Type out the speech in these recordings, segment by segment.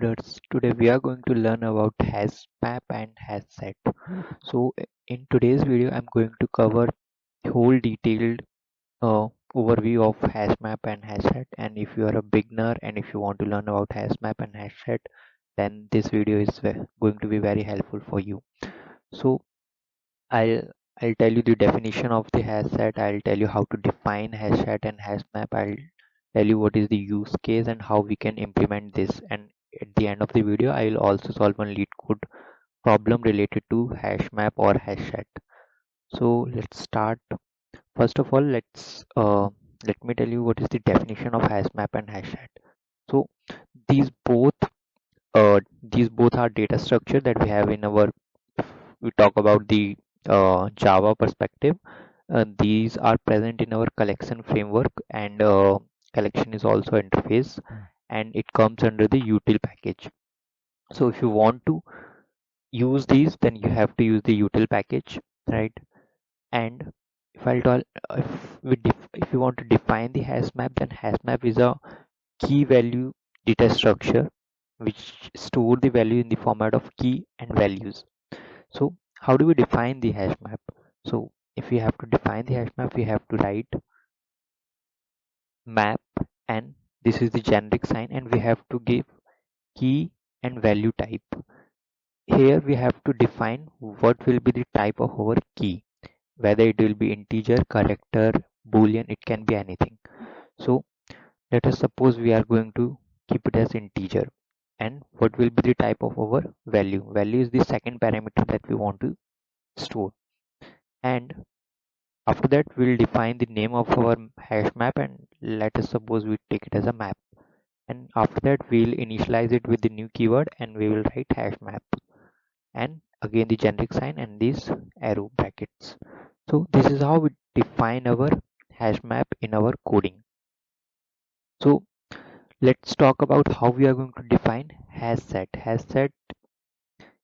coders. Today we are going to learn about hash map and hash set. So in today's video I'm going to cover whole detailed overview of hash map and hash set, and if you are a beginner and if you want to learn about hash map and hash set, then this video is going to be very helpful for you. So I'll I'll tell you the definition of the hash set. I'll tell you how to define hash set and hash map. I'll tell you what is the use case and how we can implement this. And at the end of the video, I will also solve one lead code problem related to hash map or hash set. So let's start. First of all, let me tell you what is the definition of hash map and hash set. So these both these both are data structure that we have in our. We talk about the Java perspective. These are present in our collection framework, and collection is also interface, and it comes under the util package. So if you want to use these, then you have to use the util package, right? And if I'll tell if you want to define the hash map, then hash map is a key value data structure which store the value in the format of key and values. So how do we define the hash map? So if we have to define the hash map, we have to write map, and this is the generic sign, and we have to give key and value type. Here we have to define what will be the type of our key, whether it will be integer, character, boolean, it can be anything. So let us suppose we are going to keep it as integer, and what will be the type of our value? Value is the second parameter that we want to store. And after that we'll define the name of our hash map, and let us suppose we take it as a map, and after that we'll initialize it with the new keyword and we will write hash map, and again the generic sign and these arrow brackets. So this is how we define our hash map in our coding. So let's talk about how we are going to define hash set. Hash set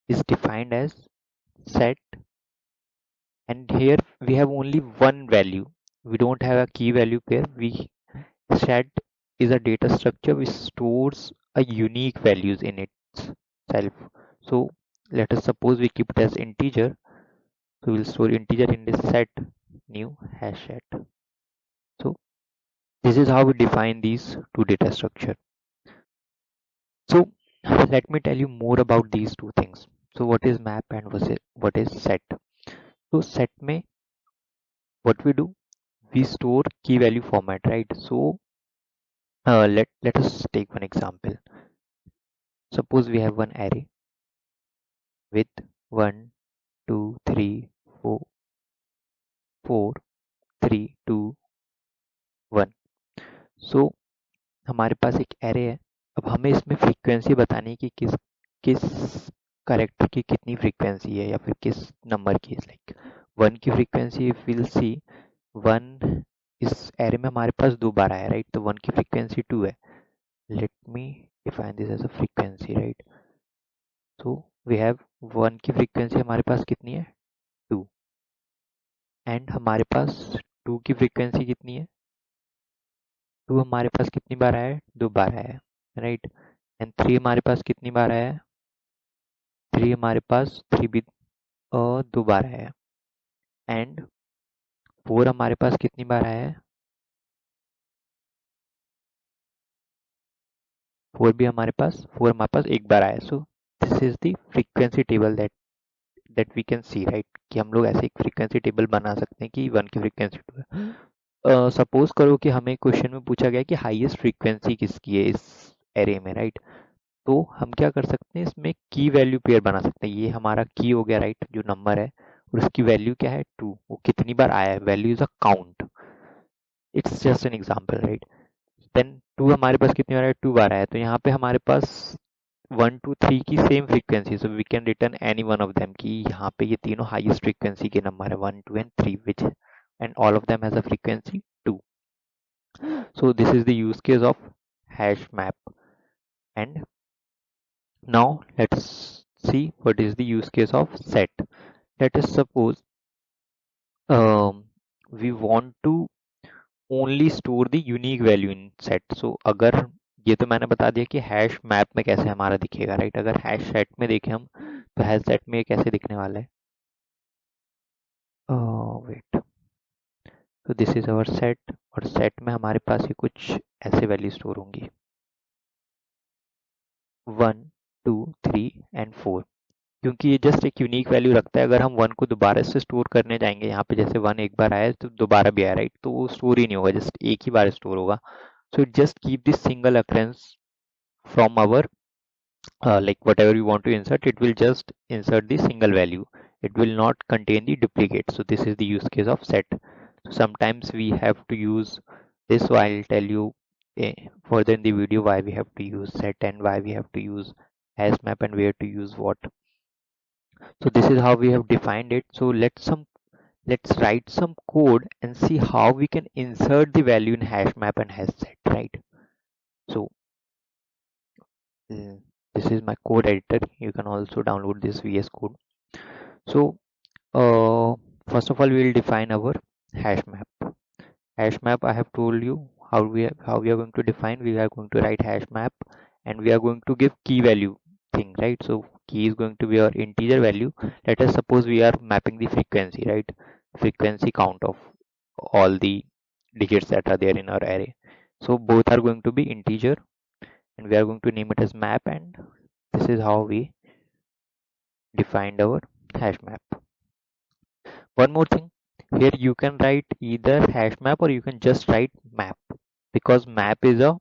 is defined as set, and here we have only one value. We don't have a key value pair. Set is a data structure which stores a unique values in itself. So let us suppose we keep it as integer. So we'll store integer in this set new hash set. So this is how we define these two data structure. So let me tell you more about these two things. So what is map and what is set? So set में what we do, we store key value format, right? So let us take one example. Suppose we have one array with 1 2 3 4 4 3 2 1. सो हमारे पास एक array है. अब हमें इसमें frequency बतानी है कि किस किस करेक्टर की कितनी फ्रीक्वेंसी है या फिर किस नंबर की. लाइक 1 की फ्रीक्वेंसी विल सी 1 इस एरे में हमारे पास 2 बार आया, राइट? तो 1 की फ्रीक्वेंसी 2 है. Let me define this as a frequency, right? So we have 1 की फ्रीक्वेंसी हमारे पास कितनी है? 2. एंड हमारे पास 2 की फ्रीक्वेंसी कितनी है? 2 हमारे पास कितनी बार आया है? 2 बार आया है, राइट? एंड 3 हमारे पास कितनी बार आया है? 3 हमारे पास 3 भी 2 बार आया है. एंड 4 हमारे पास कितनी बार आया है? 4 भी हमारे पास 4 हमारे पास एक बार आया है. So this is the frequency table that we can see, right? कि हम लोग ऐसे एक फ्रीक्वेंसी टेबल बना सकते हैं कि 1 की फ्रीक्वेंसी 2 है. सपोज करो कि हमें क्वेश्चन में पूछा गया कि हाईएस्ट फ्रीक्वेंसी किसकी है इस एरे में, राइट? तो हम क्या कर सकते हैं, इसमें की वैल्यू पेयर बना सकते हैं. ये हमारा की हो गया, राइट? जो नंबर है और उसकी वैल्यू क्या है? 2. वो कितनी बार आया है? Value is a count. It's just an example, right? Then 2 हमारे पास कितनी बार आया? 2 बार आया. तो यहाँ पे हमारे पास 1 2 3 की same frequency, so we can return any one of them कि यहाँ पे ये तीनों हाईएस्ट फ्रीक्वेंसी के नंबर है 1 2 and 3, which and all of them has a frequency 2. So this is the use case of hash map. And now let's see what is the use case of set. Let us suppose we want to only store the unique value in set. So अगर ये तो मैंने बता दिया कि hash map में कैसे हमारा दिखेगा, राइट। अगर हैश सेट में देखें हम, तो हैश सेट में ये कैसे दिखने वाला है, वेट, तो दिस इज अवर सेट, और सेट में हमारे पास ये कुछ ऐसे वैल्यू स्टोर होंगी, 1 2 3 एंड 4, क्योंकि ये जस्ट एक यूनिक वैल्यू रखता है। अगर हम 1 को दोबारा से स्टोर करने जाएंगे, यहाँ पे जैसे 1 एक बार आया तो दोबारा भी आया, राइट, तो वो स्टोर ही नहीं होगा, जस्ट एक ही बार स्टोर होगा। So it just keep this single occurrence from our like whatever you want to insert, it will just insert the single value, it will not contain the duplicate. So this is the use case of set. So sometimes we have to use this, so I'll tell you further in the video why we have to use set and why we have to use hash map and where to use what. So this is how we have defined it. So let's write some code and see how we can insert the value in hash map and hash set, right? So mm, this is my code editor, you can also download this VS Code. So first of all, we will define our hash map. Hash map, I have told you how we are going to define. We are going to write hash map, and we are going to give key value thing, right? So key is going to be our integer value. Let us suppose we are mapping the frequency, right? Frequency count of all the digits that are there in our array. So both are going to be integer, and we are going to name it as map, and this is how we defined our hash map. One more thing, here you can write either hash map or you can just write map, because map is a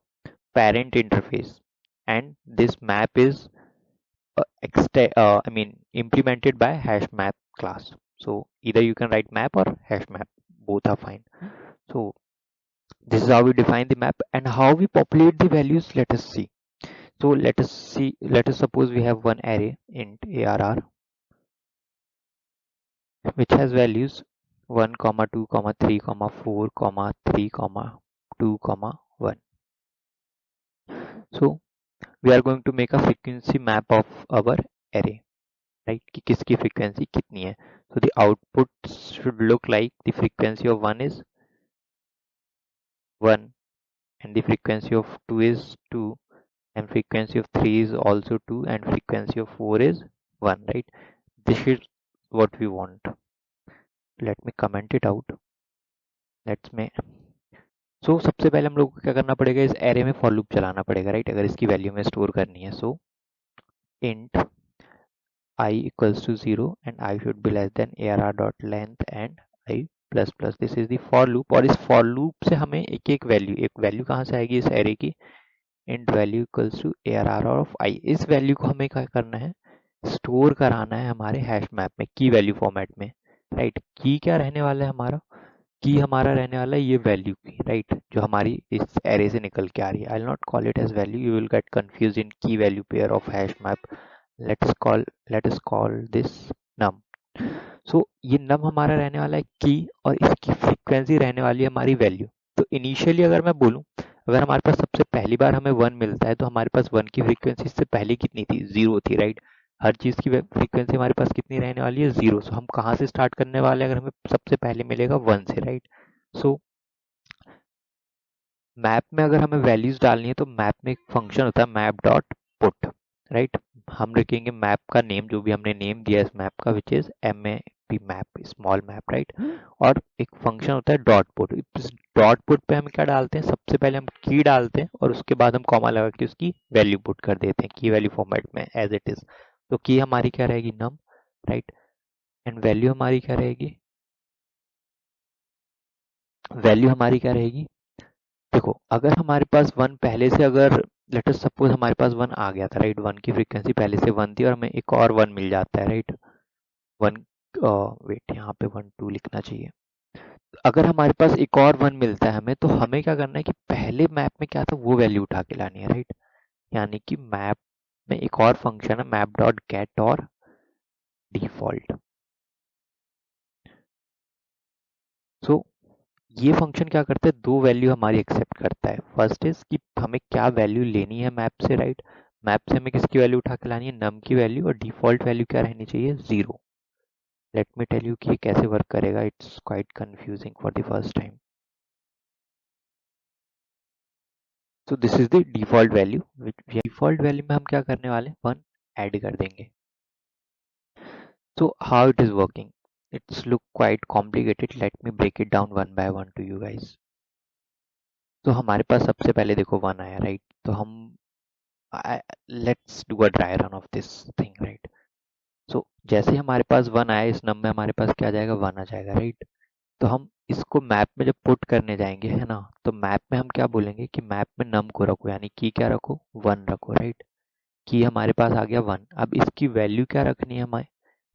parent interface and this map is implemented by hash map class. So either you can write map or hash map, both are fine. So this is how we define the map, and how we populate the values, let us see. So let us suppose we have one array int arr which has values 1 comma 2 comma 3 comma 4 comma 3 comma 2 comma 1. So we are going to make a frequency map of our array, right, कि किसकी frequency कितनी है. So the output should look like the frequency of 1 is 1 and the frequency of 2 is 2 and frequency of 3 is also 2 and frequency of 4 is 1, right. This is what we want. Let me comment it out. Let's make. सो सबसे पहले हम लोग को क्या करना पड़ेगा, इस array में फॉर लूप चलाना पड़ेगा, राइट, अगर इसकी वैल्यू में स्टोर करनी है. सो int I equals to 0 and I should be less than arr dot length and I plus plus. This is the for loop, और इस फॉर लूप से हमें एक वैल्यू कहाँ से आएगी इस एरे की, int value equals to arr of I. इस वैल्यू को हमें क्या करना है, स्टोर कराना है हमारे हैश मैप में की वैल्यू फॉर्मेट में, राइट. की क्या रहने वाला है हमारा, की हमारा रहने वाला है ये वैल्यू की, राइट, जो हमारी इस एरे से निकल के आ रही है. I will not call it as value, you will get confuse in the key value pair of मैप. let us call this num. So ये नम हमारा रहने वाला है की, और इसकी फ्रीक्वेंसी रहने वाली है हमारी वैल्यू. तो इनिशियली अगर मैं बोलूं, अगर हमारे पास सबसे पहली बार हमें 1 मिलता है तो हमारे पास 1 की फ्रीक्वेंसी इससे पहले कितनी थी, 0 थी, राइट. हर चीज की फ्रीक्वेंसी हमारे पास कितनी रहने वाली है, 0. सो हम कहाँ से स्टार्ट करने वाले हैं, अगर हमें सबसे पहले मिलेगा 1 से, राइट. सो मैप में अगर हमें वैल्यूज डालनी है तो मैप में एक फंक्शन होता है मैप डॉट पुट, राइट. हम रखेंगे मैप का नेम, जो भी हमने नेम दिया इस मैप का, which is MAP map, small map, right. और एक फंक्शन होता है डॉट पुट. इस डॉट पुट पे हम क्या डालते हैं, सबसे पहले हम की डालते हैं और उसके बाद हम कॉमा लगा के उसकी वैल्यू पुट कर देते हैं की वैल्यू फॉर्मेट में एज इट इज. तो की हमारी क्या रहेगी, नम, राइट, एंड वैल्यू हमारी क्या रहेगी, वैल्यू हमारी क्या रहेगी. देखो, अगर हमारे पास 1 पहले से, अगर लेट अस सपोज हमारे पास 1 आ गया था, राइट, 1 की फ्रीक्वेंसी पहले से 1 थी और हमें एक और 1 मिल जाता है, राइट. 1 वेट, यहाँ पे 1 2 लिखना चाहिए. अगर हमारे पास एक और 1 मिलता है हमें, तो हमें क्या करना है कि पहले मैप में क्या था वो वैल्यू उठा के लानी है, राइट. यानी कि मैप में एक और फंक्शन है map dot gate or default. सो ये फंक्शन क्या करता है, दो वैल्यू हमारी एक्सेप्ट करता है. फर्स्ट इज कि हमें क्या वैल्यू लेनी है मैप से, राइट. मैप से हमें किसकी वैल्यू उठा के लानी है, नम की वैल्यू, और डिफॉल्ट वैल्यू क्या रहनी चाहिए, 0. लेट मी टेल यू कि ये कैसे वर्क करेगा, it's quite confusing for the first time. So this is the default value which default value में हम क्या करने वाले हैं, 1 ऐड कर देंगे. So how it is working, it's look quite complicated. Let me break it down one by one to you guys. तो हमारे पास सबसे पहले देखो 1 आया, राइट. तो हम let's do a dry run of this thing, right. So जैसे ही हमारे पास 1 आया, इस नंबर में हमारे पास क्या आ जाएगा, 1 आ जाएगा, राइट. तो हम इसको मैप में जब पुट करने जाएंगे, है ना, तो मैप में हम क्या बोलेंगे कि मैप में नम को रखो, यानी की क्या रखो, 1 रखो, राइट. की हमारे पास आ गया 1. अब इसकी वैल्यू क्या रखनी है हमारी,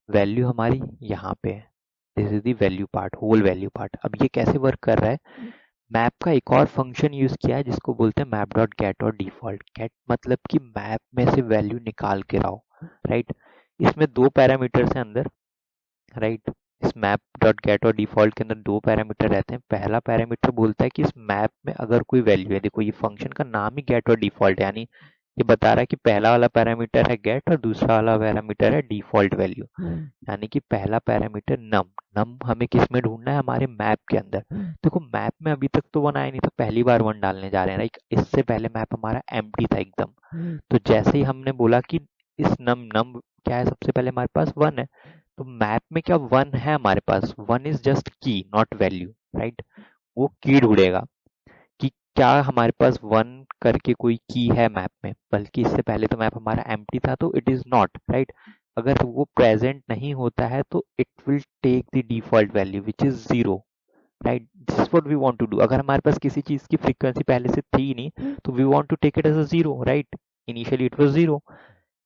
वैल्यू हमारी यहाँ पे है. This is the value part, whole value part. अब ये कैसे वर्क कर रहा है, मैप का एक और फंक्शन यूज किया है जिसको बोलते हैं map dot gate or default. Gate मतलब कि मैप में से वैल्यू निकाल के लाओ, राइट. इसमें 2 पैरामीटर्स हैं अंदर, राइट. इस map dot gate or default के अंदर 2 पैरामीटर रहते हैं. पहला पैरामीटर बोलता है कि इस मैप में अगर कोई वैल्यू है, देखो ये फंक्शन का नाम ही गेट और डिफॉल्ट है, यानी ये बता रहा है कि पहला वाला पैरामीटर है गेट और दूसरा वाला पैरामीटर है डिफॉल्ट वैल्यू. यानी कि पहला पैरामीटर नम, नम हमें किस में ढूंढना है, हमारे मैप के अंदर. देखो मैप में अभी तक तो 1 आया नहीं था, पहली बार 1 डालने जा रहे हैं, राइट. इससे पहले मैप हमारा एम्प्टी था एकदम. तो जैसे ही हमने बोला कि इस नम नम क्या है, सबसे पहले हमारे पास 1 है, तो मैप में क्या 1 है हमारे पास. 1 इज जस्ट की, नॉट वैल्यू, राइट. वो की ढूंढेगा कि क्या हमारे पास 1 करके कोई की है मैप में, बल्कि इससे पहले तो मैप हमारा एम्प्टी था, तो इट इज नॉट, राइट. अगर वो प्रेजेंट नहीं होता है तो it will take the default value which is 0, right. This is what we want to do. अगर हमारे पास किसी चीज की फ्रीक्वेंसी पहले से थी ही नहीं, तो we want to take it as a 0, right. Initially it was 0.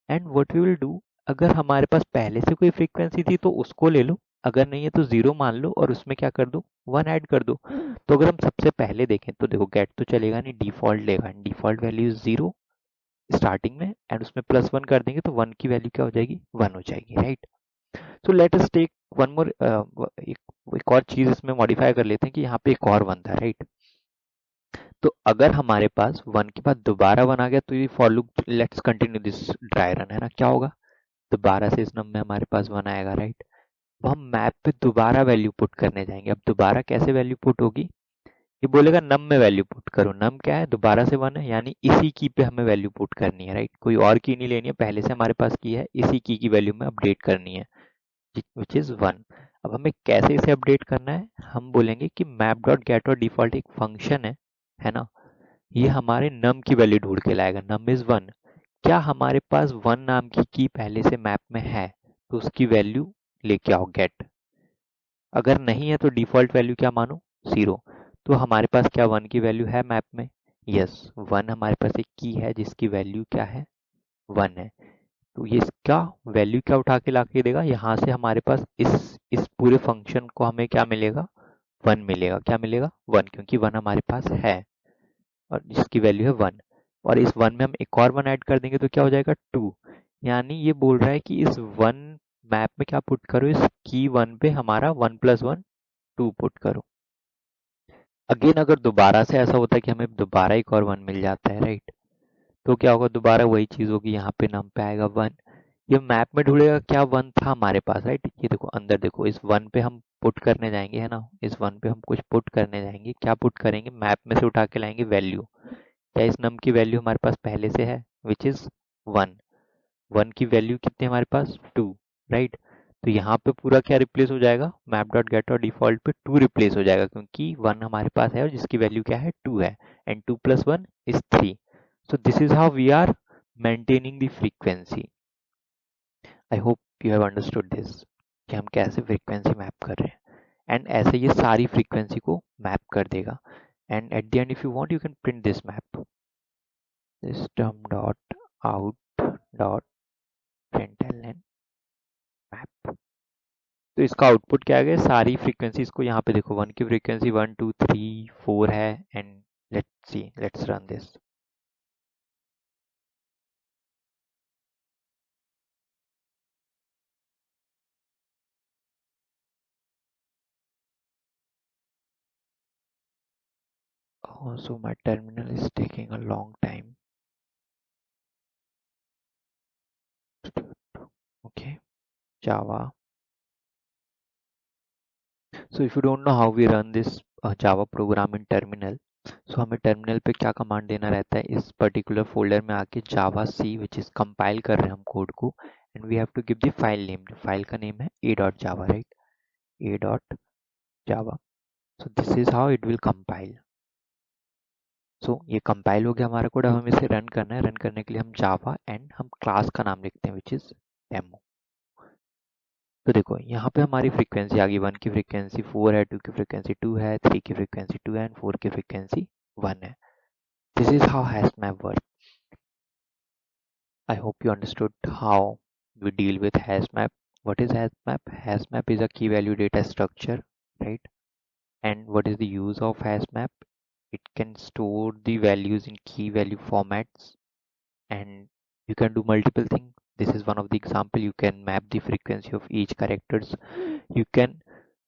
And what we will do, अगर हमारे पास पहले से कोई फ्रीक्वेंसी थी तो उसको ले लो, अगर नहीं है तो 0 मान लो और उसमें क्या कर दो, 1 ऐड कर दो. तो अगर हम सबसे पहले देखें तो देखो गेट तो चलेगा नहीं, डिफॉल्ट लेगा. डिफॉल्ट वैल्यू 0 स्टार्टिंग में, एंड उसमें +1 कर देंगे तो 1 की वैल्यू क्या हो जाएगी, 1 हो जाएगी, right. So let us take one more, एक और चीज इसमें मॉडिफाई कर लेते हैं कि यहाँ पे एक और 1 था, राइट. तो अगर हमारे पास 1 के बाद दोबारा 1 आ गया तो ये for loop, let's continue this dry run, है ना. क्या होगा, दोबारा से इस नंबर में हमारे पास 1 आएगा, राइट. अब हम मैप पे दोबारा वैल्यू पुट करने जाएंगे. अब दोबारा कैसे वैल्यू पुट होगी, ये बोलेगा नम में वैल्यू पुट करो. नम क्या है, दोबारा से 1 है, यानी इसी की पे हमें वैल्यू पुट करनी है, राइट. कोई और की नहीं लेनी है, पहले से हमारे पास की है, इसी की वैल्यू में अपडेट करनी है, विच इज 1. अब हमें कैसे इसे अपडेट करना है, हम बोलेंगे कि map dot gate or default एक फंक्शन है ना. ये हमारे नम की वैल्यू ढूंढ के लाएगा. Num is 1. क्या हमारे पास 1 नाम की पहले से मैप में है, तो उसकी वैल्यू लेके आओ गेट. अगर नहीं है तो डिफॉल्ट वैल्यू क्या मानो, 0. तो हमारे पास क्या 1 की वैल्यू है मैप में, यस. 1 हमारे पास एक की है जिसकी वैल्यू क्या है, 1 है. तो ये इसका वैल्यू क्या उठा के ला के देगा, यहाँ से हमारे पास इस पूरे फंक्शन को हमें क्या मिलेगा, 1 मिलेगा. क्या मिलेगा, 1, क्योंकि 1 हमारे पास है और जिसकी वैल्यू है 1. और इस 1 में हम एक और 1 ऐड कर देंगे तो क्या हो जाएगा, 2. यानी ये बोल रहा है कि इस 1 मैप में क्या पुट करो, इस की 1 पे हमारा 1 + 1 2 पुट करो. अगेन अगर दोबारा से ऐसा होता है कि हमें दोबारा एक और 1 मिल जाता है, राइट, तो क्या होगा, दोबारा वही चीज होगी, यहाँ पे नम पे आएगा 1. ये मैप में ढूंढेगा क्या 1 था हमारे पास, राइट. ये देखो अंदर देखो, इस 1 पे हम पुट करने जाएंगे, है ना. इस 1 पे हम कुछ पुट करने जाएंगे, क्या पुट करेंगे, मैप में से उठा के लाएंगे वैल्यू. क्या इस नम की वैल्यू हमारे पास पहले से है, विच इज 1. 1 की वैल्यू कितनी हमारे पास, 2, राइट. तो यहाँ पे पूरा क्या रिप्लेस हो जाएगा, map dot gate or default पे 2 रिप्लेस हो जाएगा, क्योंकि 1 हमारे पास है और जिसकी वैल्यू क्या है, 2 है. And 2 + 1 is 3. So this is how we are maintaining the frequency. I hope you have understood this, कि हम कैसे फ्रीक्वेंसी मैप कर रहे हैं. एंड ऐसे ये सारी फ्रीक्वेंसी को मैप कर देगा. And at the end if you want you can print this map, system dot out dot println map. तो इसका आउटपुट क्या आ गया, सारी फ्रीक्वेंसीज को यहाँ पे देखो, 1 की फ्रीक्वेंसी 1 2 3 4 है. And let's see, let's run this. Oh, so my terminal is taking a long time. Okay, Java. So if you don't know how we run this Java program in terminal, सो हमें terminal पे क्या command देना रहता है, इस particular folder में आके जावा सी which is compile कर रहे हैं हम कोड को, and we have to give the file name, जो फाइल का नेम है a.java, right, a.java. So this is how it will compile. So ये कंपाइल हो गया हमारा कोड. अब हमें इसे रन करना है. रन करने के लिए हम जावा एंड हम क्लास का नाम लिखते हैं विच इज डेमो. तो देखो यहाँ पे हमारी फ्रीक्वेंसी आ गई. 1 की फ्रीक्वेंसी 4 है, 2 की फ्रीक्वेंसी 2 है, 3 की फ्रीक्वेंसी 2 है एंड 4 की फ्रीक्वेंसी 1 है. This is how hashmap work. I hope you understood how we deal with HashMap. What is HashMap? HashMap is a key value data structure, right? And what is the use of HashMap? It can store the values in key value formats, and you can do multiple things. This is one of the example. You can map the frequency of each characters. You can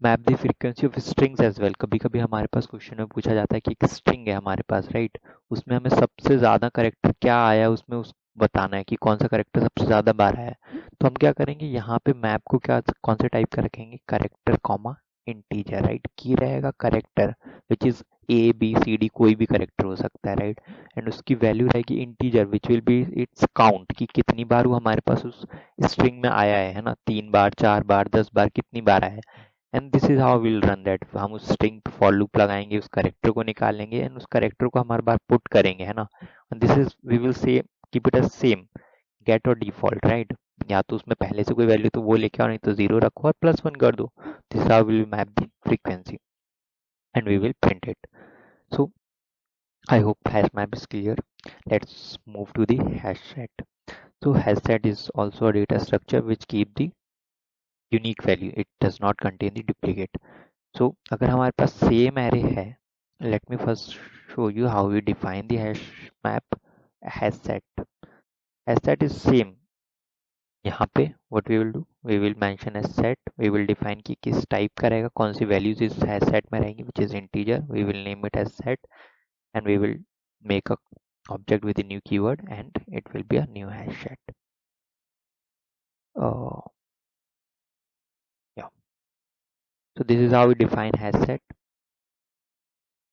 map the frequency of strings as well. कभी कभी हमारे पास question में पूछा जाता है कि एक string है हमारे पास, राइट, उसमें हमें सबसे ज्यादा करेक्टर क्या आया उसमें उस बताना है कि कौन सा करेक्टर सबसे ज्यादा बार आया है. तो हम क्या करेंगे, यहाँ पे मैप को क्या कौन से टाइप का रखेंगे, character comma integer, right. Key रहेगा character which is A B C D, कोई भी करेक्टर हो सकता है, राइट. एंड उसकी वैल्यू रहेगी integer which will be its count, कि कितनी बार वो हमारे पास उस स्ट्रिंग में आया है ना, 3 बार, 4 बार, 10 बार, कितनी बार आया है. And this is how will run that. हम उस स्ट्रिंग पे फॉर लूप लगाएंगे, उस करेक्टर को निकालेंगे एंड उस करेक्टर को हमारे बार पुट करेंगे, है ना. And this is we will say keep it as same get or default, right. या तो उसमें पहले से कोई वैल्यू तो वो लेके आओ, नहीं तो 0 रखो और +1 कर दो. This how will map the frequency and we will print it. So I hope hash map is clear. Let's move to the hash set. So hash set is also a data structure which keep the unique value. It does not contain the duplicate. So अगर हमारे पास same array है, let me first show you how we define the hash map. Hash set, hash set is same. यहाँ पे what we will do, we will mention as set. We will define कि किस type का रहेगा, कौन सी values इस hash set में रहेंगी, which is integer. We will name it as set and we will make a object with a new keyword and it will be a new hash set. uh, yeah, so this is how we define hash set.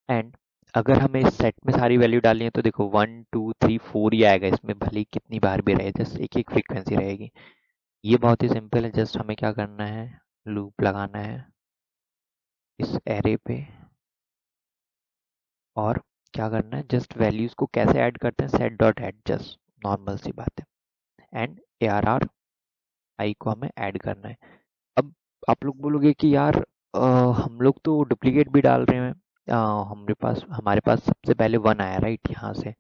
And अगर हमें इस set में सारी value डालनी है तो देखो 1 2 3 4 ही आएगा इसमें, भले ही कितनी बार भी रहे, जस्ट एक एक फ्रीक्वेंसी रहेगी. ये बहुत ही सिंपल है. जस्ट हमें क्या करना है, लूप लगाना है इस एरे पे और क्या करना है, जस्ट वैल्यूज को कैसे ऐड करते हैं, set dot add, just normal सी बात है. एंड ARR आई को हमें ऐड करना है. अब आप लोग बोलोगे कि यार हम लोग तो डुप्लीकेट भी डाल रहे हैं. हमारे पास सबसे पहले 1 आया, राइट, यहाँ से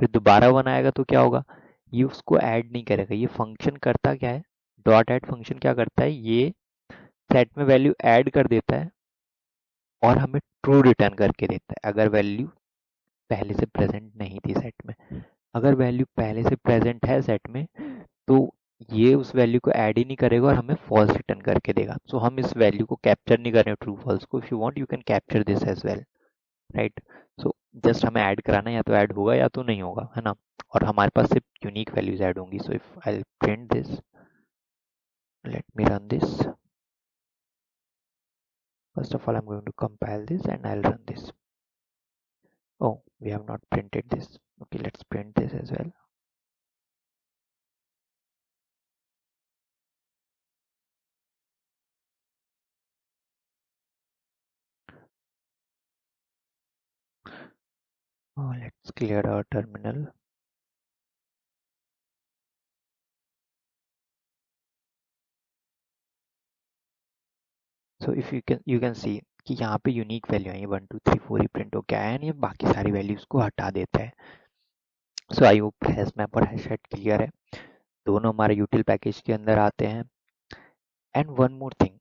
फिर दोबारा 1 आएगा तो क्या होगा, ये उसको ऐड नहीं करेगा. ये फंक्शन करता क्या है, डॉट ऐड फंक्शन क्या करता है, ये सेट में वैल्यू ऐड कर देता है और हमें ट्रू रिटर्न करके देता है अगर वैल्यू पहले से प्रेजेंट नहीं थी सेट में. अगर वैल्यू पहले से प्रेजेंट है सेट में तो ये उस वैल्यू को ऐड ही नहीं करेगा और हमें फॉल्स रिटर्न करके देगा. सो हम इस वैल्यू को कैप्चर नहीं कर रहे हैं ट्रू फॉल्स को. If you want you can capture this as well, right. So just हमें ऐड कराना है, या तो ऐड होगा या तो नहीं होगा, है ना. और हमारे पास सिर्फ यूनिक वैल्यूज ऐड होंगी. So if I print this, let me run this. First of all, I'm going to compile this and I'll run this. Oh, we have not printed this. Okay, let's print this as well. Oh, let's clear our terminal. So if you can see कि यहाँ पे unique value है, 1 2 3 4 ही print हो क्या है, नहीं बाकी सारी वैल्यूज को हटा देता है. सो आई होप हैश मैप और हैश सेट क्लियर है. दोनों हमारे यूटिल पैकेज के अंदर आते हैं. And one more thing,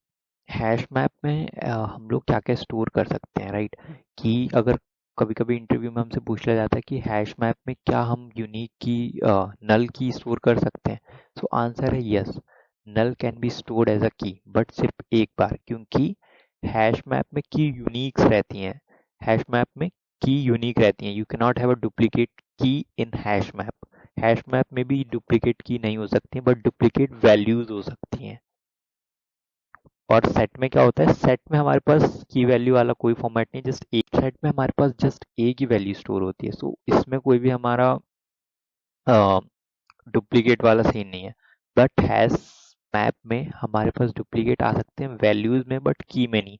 hash map में हम लोग क्या क्या स्टोर कर सकते हैं, राइट. कि अगर कभी कभी इंटरव्यू में हमसे पूछ लिया जाता है कि हैश मैप में क्या हम यूनिक की नल की स्टोर कर सकते हैं. सो आंसर है yes, null can be stored as a key, but सिर्फ एक बार, क्योंकि हैश मैप में की यूनिक्स रहती हैं. हैश मैप में की यूनिक रहती हैं. You can not have a duplicate की इन हैश मैप. हैश मैप में भी डुप्लीकेट की नहीं हो सकती, बट डुप्लीकेट वैल्यूज हो सकती हैं. और सेट में क्या होता है, सेट में हमारे पास की वैल्यू वाला कोई फॉर्मेट नहीं, जस्ट एक सेट में हमारे पास जस्ट एक ही वैल्यू स्टोर होती है। सो इसमें कोई भी हमारा डुप्लीकेट वाला सीन नहीं है। बट हैश मैप में हमारे पास डुप्लीकेट आ सकते हैं वैल्यूज में, बट की में नहीं।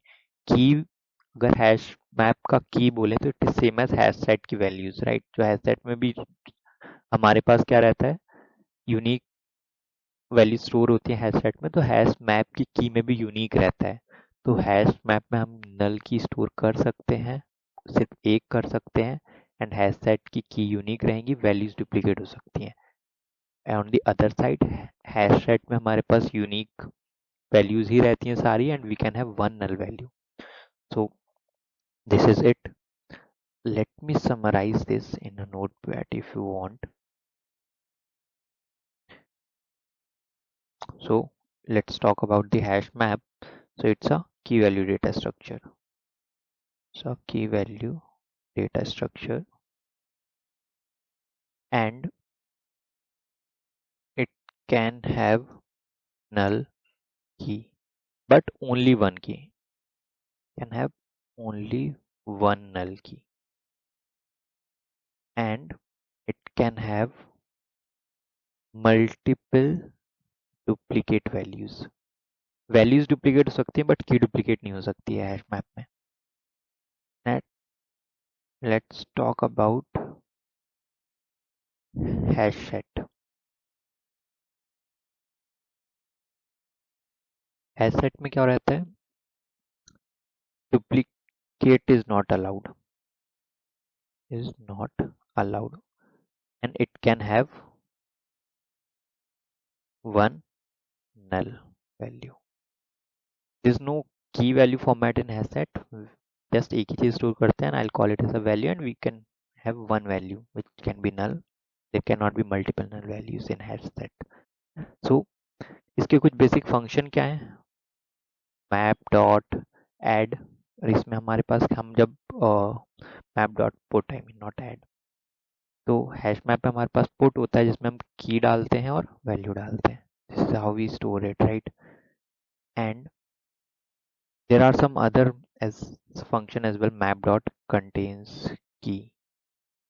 की अगर हैश मैप का की बोले तो it is same as hash set की वैल्यूज, राइट। जो हैश सेट में भी हमारे पास क्या रहता है, यूनिक वैल्यू स्टोर होती है हैश सेट में, तो हैश मैप की की में भी यूनिक रहता है। तो हैश मैप में हम नल की स्टोर कर सकते हैं, सिर्फ एक कर सकते हैं, and hash set key unique रहेंगी, वैल्यूज डुप्लीकेट हो सकती हैं। On the other side hash set में हमारे पास यूनिक वैल्यूज ही रहती हैं सारी, and we can have one null value. So this is it. Let me summarize this in a notepad if you want. So let's talk about the hash map. So it's a key value data structure. So key value data structure, and it can have null key, but only one key. Can have only one null key, and it can have multiple duplicate values. Values duplicate हो सकती है, but की duplicate नहीं हो सकती है hash map में। Let's talk about hash set. Hash set में क्या रहता है, duplicate is not allowed, and it can have one null value. There is no key value format in hash set, just एक ही चीज स्टोर करते हैं, and I'll call it as a value, and we can have one value which can be null. There cannot be multiple null values in hash set. So इसके कुछ basic function क्या है, map dot add, और इसमें हमारे पास हम जब map dot put, I mean not add, तो हैश मैप में हमारे पास पुट होता है जिसमें हम की डालते हैं और वैल्यू डालते हैं। This is how we store it, right. And there are some other as function as well, map dot contains key,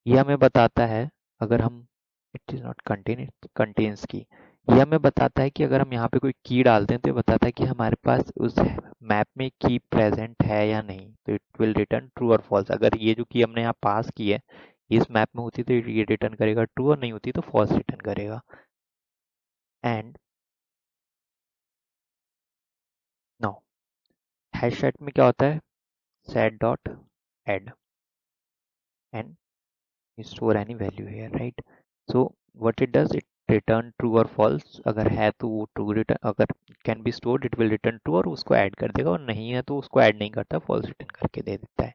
ये हमें बताता है अगर हम, it is not contain, it contains key, ये हमें बताता है कि अगर हम यहाँ पे कोई की डालते हैं तो ये बताता है कि हमारे पास उस मैप में की प्रेजेंट है या नहीं, तो इट विल रिटर्न ट्रू और फॉल्स। अगर ये जो की हमने यहाँ पास की है इस मैप में होती तो ये रिटर्न करेगा ट्रू, और नहीं होती तो फॉल्स रिटर्न करेगा। एंड नो हैश सेट में क्या होता है, set dot add and store any value here, right. So what it does, it return true और फॉल्स, अगर है तो वो ट्रू रिटर्न, अगर can be stored it will return true और उसको ऐड कर देगा, और नहीं है तो उसको ऐड नहीं करता, फॉल्स रिटर्न करके दे देता है।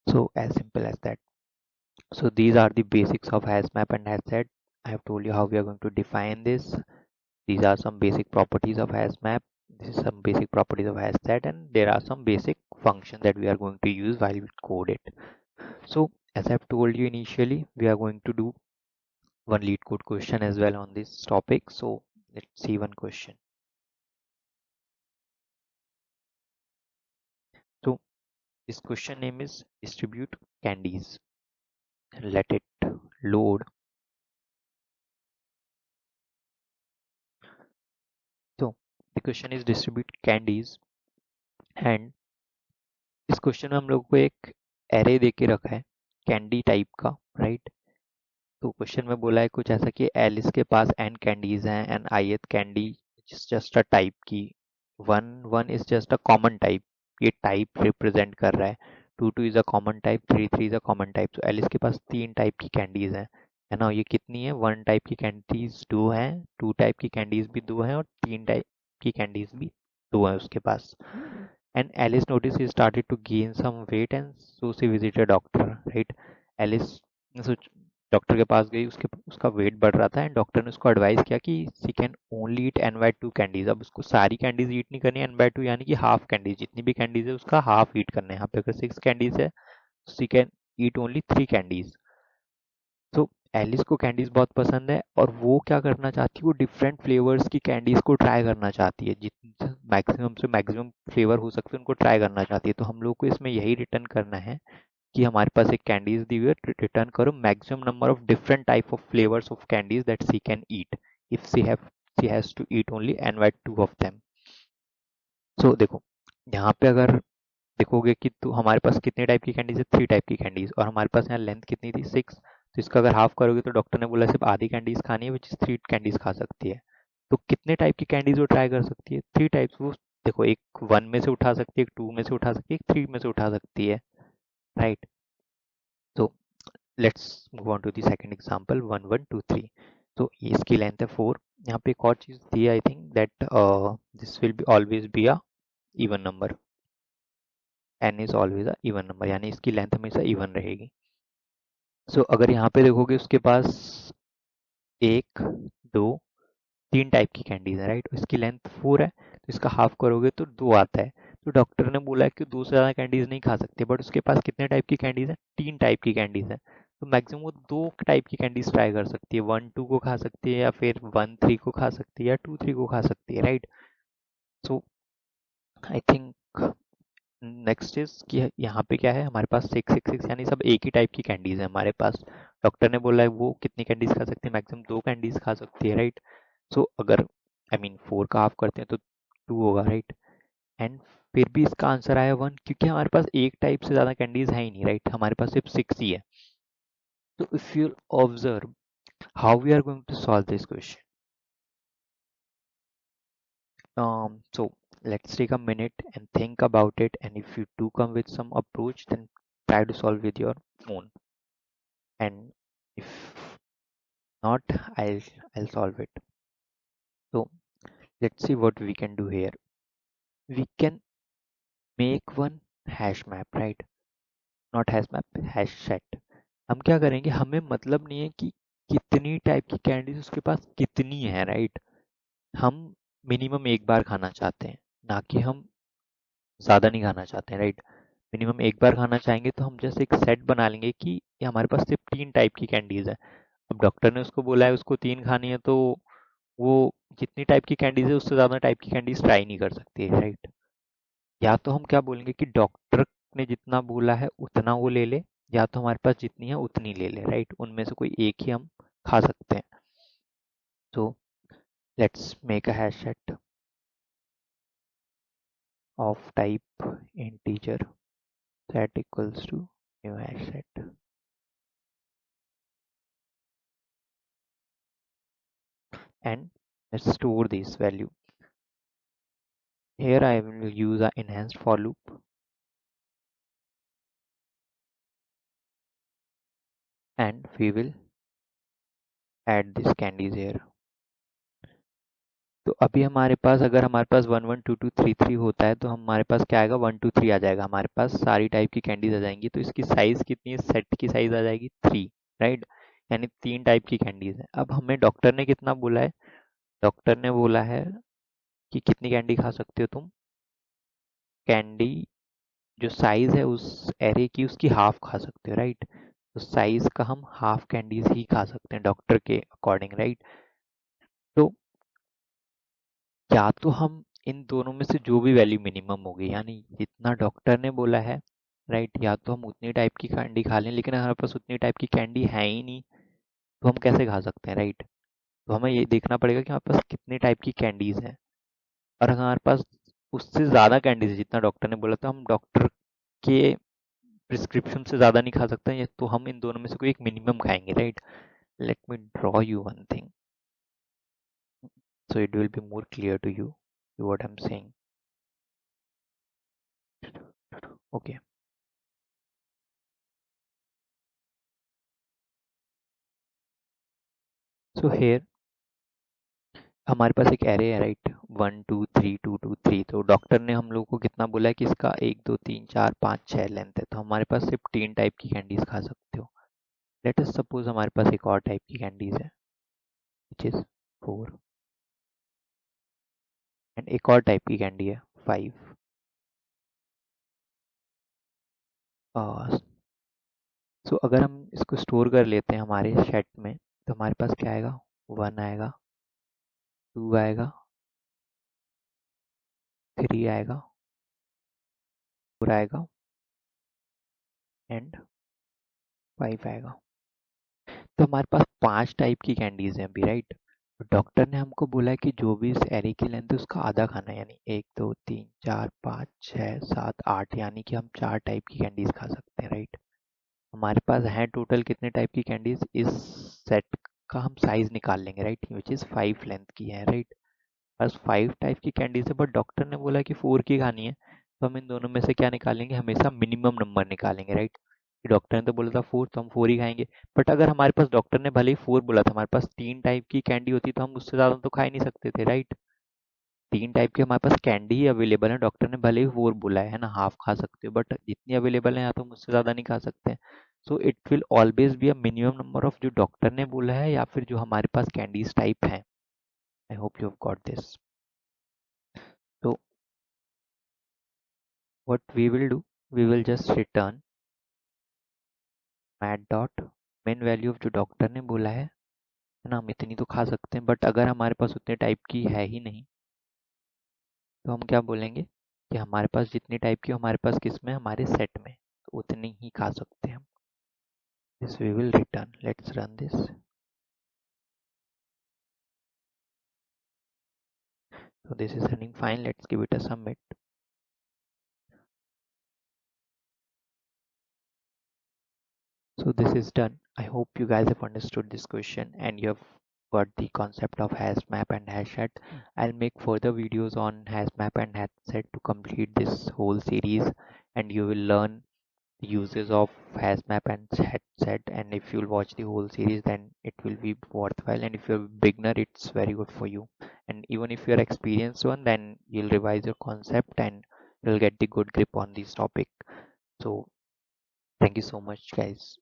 So as simple as that. So these are the basics of hash map and hash set. I have told you how we are going to define this. These are some basic properties of hash map. This is some basic properties of hash set, and there are some basic functions that we are going to use while we code it. So as I've told you initially, we are going to do one lead code question as well on this topic. So let's see one question. So this question name is distribute candies. Let it load. So the question is distribute candies, and इस question में हम लोग को एक array दे के रखा है candy type का, राइट। तो क्वेश्चन में बोला है कुछ ऐसा कि एलिस के पास एन कैंडीज हैं, and ith candy is just a type की, one one is just a common type, ये टाइप रिप्रेजेंट कर रहा है, two two is a common type, three three is a common type. तो Alice के पास तीन टाइप की कैंडीज हैं, है ना। ये कितनी है, वन टाइप की कैंडीज दो हैं, टू टाइप की कैंडीज भी दो हैं, और तीन टाइप की कैंडीज भी दो हैं उसके पास। And Alice noticed he started to gain some weight, and so she visited a doctor, right? Alice so doctor के पास गई, उसके उसका वेट बढ़ रहा था, एंड डॉक्टर ने उसको एडवाइस किया कि she can only eat N by two candies. अब उसको सारी कैंडीज ईट नहीं करनी, एन बाय टू यानी कि हाफ कैंडीज, जितनी भी कैंडीज है उसका हाफ ईट करना है। यहाँ पे अगर सिक्स कैंडीज है, she can eat only three candies. तो एलिस को कैंडीज बहुत पसंद है और वो क्या करना चाहती है, वो डिफरेंट फ्लेवर्स की कैंडीज को ट्राई करना चाहती है, जितने मैक्सिमम से मैक्सिमम फ्लेवर हो सकते हैं उनको ट्राई करना चाहती है। तो हम लोग को इसमें यही रिटर्न करना है कि हमारे पास एक कैंडीज दी हुई है, रिटर्न करो maximum number of different type of flavours of candies that she can eat if she has to eat only N by two of them. So देखो यहाँ पे अगर देखोगे कि तो हमारे पास कितने टाइप की कैंडीज है, 3 टाइप की कैंडीज, और हमारे पास यहाँ लेंथ कितनी थी 6। तो इसका अगर हाफ करोगे तो डॉक्टर ने बोला सिर्फ आधी कैंडीज खानी है, विच इज 3 कैंडीज खा सकती है। तो कितने टाइप की कैंडीज वो ट्राई कर सकती है, 3 टाइप्स। वो देखो एक 1 में से उठा सकती है, एक 2 में से उठा सकती है, एक 3 में से उठा सकती है, राइट। तो let's move on to the second example 1 1 2 3। तो इसकी लेंथ है 4। यहाँ पे एक और चीज दी है, I think that this will be always be a even number, n is always a even number, यानी इसकी लेंथ हमेशा इवन रहेगी। सो अगर यहाँ पे देखोगे उसके पास 1 2 3 टाइप की कैंडीज है, राइट। इसकी लेंथ 4 है, तो इसका हाफ करोगे तो 2 आता है। तो डॉक्टर ने बोला है कि 2 से ज़्यादा कैंडीज नहीं खा सकते, बट उसके पास कितने टाइप की कैंडीज है, 3 टाइप की कैंडीज है। तो मैक्सिमम वो 2 टाइप की कैंडीज ट्राई कर सकती है, 1 2 को खा सकती है, या फिर 1 3 को खा सकती है, या 2 3 को खा सकती है, right. So I think next is कि यहाँ पे क्या है, हमारे पास 6 6 6 यानी सब एक ही टाइप की कैंडीज है हमारे पास। डॉक्टर ने बोला है वो कितनी कैंडीज खा सकती है, मैक्सिमम 2 कैंडीज खा सकती है, राइट। सो अगर आई मीन 4 का हाफ करते हैं तो 2 होगा, राइट। एंड फिर भी इसका आंसर आया 1, क्योंकि हमारे पास एक टाइप से ज़्यादा कैंडीज है ही नहीं, राइट। हमारे पास सिर्फ 6 ही है। तो if you observe how we are going to solve this question, so let's take a minute and think about it, and if you do come with some approach, then try to solve with your own. And if not, I'll solve it. So let's see what we can do here. We can make one hash map, right? Not hash map, hash set. हम क्या करेंगे, हमें मतलब नहीं है कि कितनी type की कैंडीज उसके पास कितनी है, राइट। हम मिनिमम एक बार खाना चाहते हैं, ना कि हम ज़्यादा नहीं खाना चाहते हैं, राइट। मिनिमम एक बार खाना चाहेंगे तो हम जैसे एक सेट बना लेंगे कि ये हमारे पास सिर्फ 3 टाइप की कैंडीज है। अब डॉक्टर ने उसको बोला है उसको 3 खानी है, तो वो जितनी टाइप की कैंडीज है उससे ज़्यादा टाइप की कैंडीज ट्राई नहीं कर सकती है, राइट। या तो हम क्या बोलेंगे कि डॉक्टर ने जितना बोला है उतना वो ले ले, या तो हमारे पास जितनी है उतनी ले ले, राइट। उनमें से कोई एक ही हम खा सकते हैं। तो let's make a hash set of type integer set equals to new hash set, and let's store this value. Here I will use a enhanced for loop, and we will add this candies here. तो अभी हमारे पास अगर हमारे पास 1 1 2 2 3 3 होता है तो हमारे पास क्या आएगा, 1 2 3 आ जाएगा, हमारे पास सारी टाइप की कैंडीज आ जाएंगी। तो इसकी साइज कितनी है, सेट की साइज आ जाएगी 3, राइट। यानी 3 टाइप की कैंडीज है। अब हमें डॉक्टर ने कितना बोला है, डॉक्टर ने बोला है कि कितनी कैंडी खा सकते हो तुम, कैंडी जो साइज है उस एरे की उसकी हाफ खा सकते हो, राइट। तो साइज का हम हाफ कैंडीज ही खा सकते हैं डॉक्टर के अकॉर्डिंग, राइट। तो या तो हम इन दोनों में से जो भी वैल्यू मिनिमम होगी, यानी जितना डॉक्टर ने बोला है, राइट, या तो हम उतनी टाइप की कैंडी खा लें, लेकिन हमारे पास उतनी टाइप की कैंडी है ही नहीं, तो हम कैसे खा सकते हैं, राइट। तो हमें ये देखना पड़ेगा कि हमारे पास कितनी टाइप की कैंडीज हैं, और अगर हमारे पास उससे ज़्यादा कैंडीज है जितना डॉक्टर ने बोला, तो हम डॉक्टर के प्रिस्क्रिप्शन से ज़्यादा नहीं खा सकते हैं, तो हम इन दोनों में से कोई एक मिनिमम खाएंगे, right. Let me draw you one thing so it will be more clear to you what I'm saying. Okay, so here हमारे पास एक एरे है, राइट, 1 2 3 2 2 3। तो डॉक्टर ने हम लोग को कितना बोला है कि इसका 1 2 3 4 5 6 लेंथ है, तो हमारे पास सिर्फ 3 टाइप की कैंडीज खा सकते हो। लेट अस सपोज हमारे पास एक और टाइप की कैंडीज है विच इज 4, एंड एक और टाइप की कैंडी है 5, सो अगर हम इसको स्टोर कर लेते हैं हमारे सेट में, तो हमारे पास क्या आएगा, 1 आएगा, 2 आएगा, 3 आएगा, 4 आएगा एंड 5 आएगा। तो हमारे पास 5 टाइप की कैंडीज हैं अभी, राइट। डॉक्टर ने हमको बोला है कि जो भी इस एरे की लेंथ है उसका आधा खाना है, यानी 1 2 3 4 5 6 7 8, यानी कि हम 4 टाइप की कैंडीज खा सकते हैं, राइट। हमारे पास हैं टोटल कितने टाइप की कैंडीज, इस सेट का हम साइज निकाल लेंगे, राइट, विच इज 5 लेंथ की है, राइट। बस 5 टाइप की कैंडीज है, बट डॉक्टर ने बोला कि 4 की खानी है, तो हम इन दोनों में से क्या निकालेंगे, हमेशा मिनिमम नंबर निकालेंगे, राइट। डॉक्टर ने तो बोला था 4, तो हम 4 ही खाएंगे। बट अगर हमारे पास, डॉक्टर ने भले ही 4 बोला था, हमारे पास 3 टाइप की कैंडी होती तो हम उससे ज़्यादा तो खा ही नहीं सकते थे, राइट। 3 टाइप की हमारे पास कैंडी ही अवेलेबल है, डॉक्टर ने भले ही 4 बोला है ना, हाफ खा सकते हो, बट जितनी अवेलेबल है यहाँ तो हम उससे ज़्यादा नहीं खा सकते हैं। So it will always be a minimum number of जो डॉक्टर ने बोला है या फिर जो हमारे पास कैंडीज टाइप है। आई hope you have got this. तो what we will do, we will just return math dot main value of जो डॉक्टर ने बोला है ना, हम इतनी तो खा सकते हैं, बट अगर हमारे पास उतने टाइप की है ही नहीं, तो हम क्या बोलेंगे कि हमारे पास जितनी टाइप की हमारे पास किस में, हमारे सेट में, तो उतनी ही खा सकते हैं हम। This we will return, let's run this. So this is running fine, let's give it a submit. So this is done. I hope you guys have understood this question and you have got the concept of hash map and hash set. I'll make further videos on hash map and hash set to complete this whole series, and you will learn the uses of hash map and hash set. And if you'll watch the whole series, then it will be worthwhile. And if you're a beginner, it's very good for you. And even if you're experienced one, then you'll revise your concept and you'll get the good grip on this topic. So thank you so much, guys.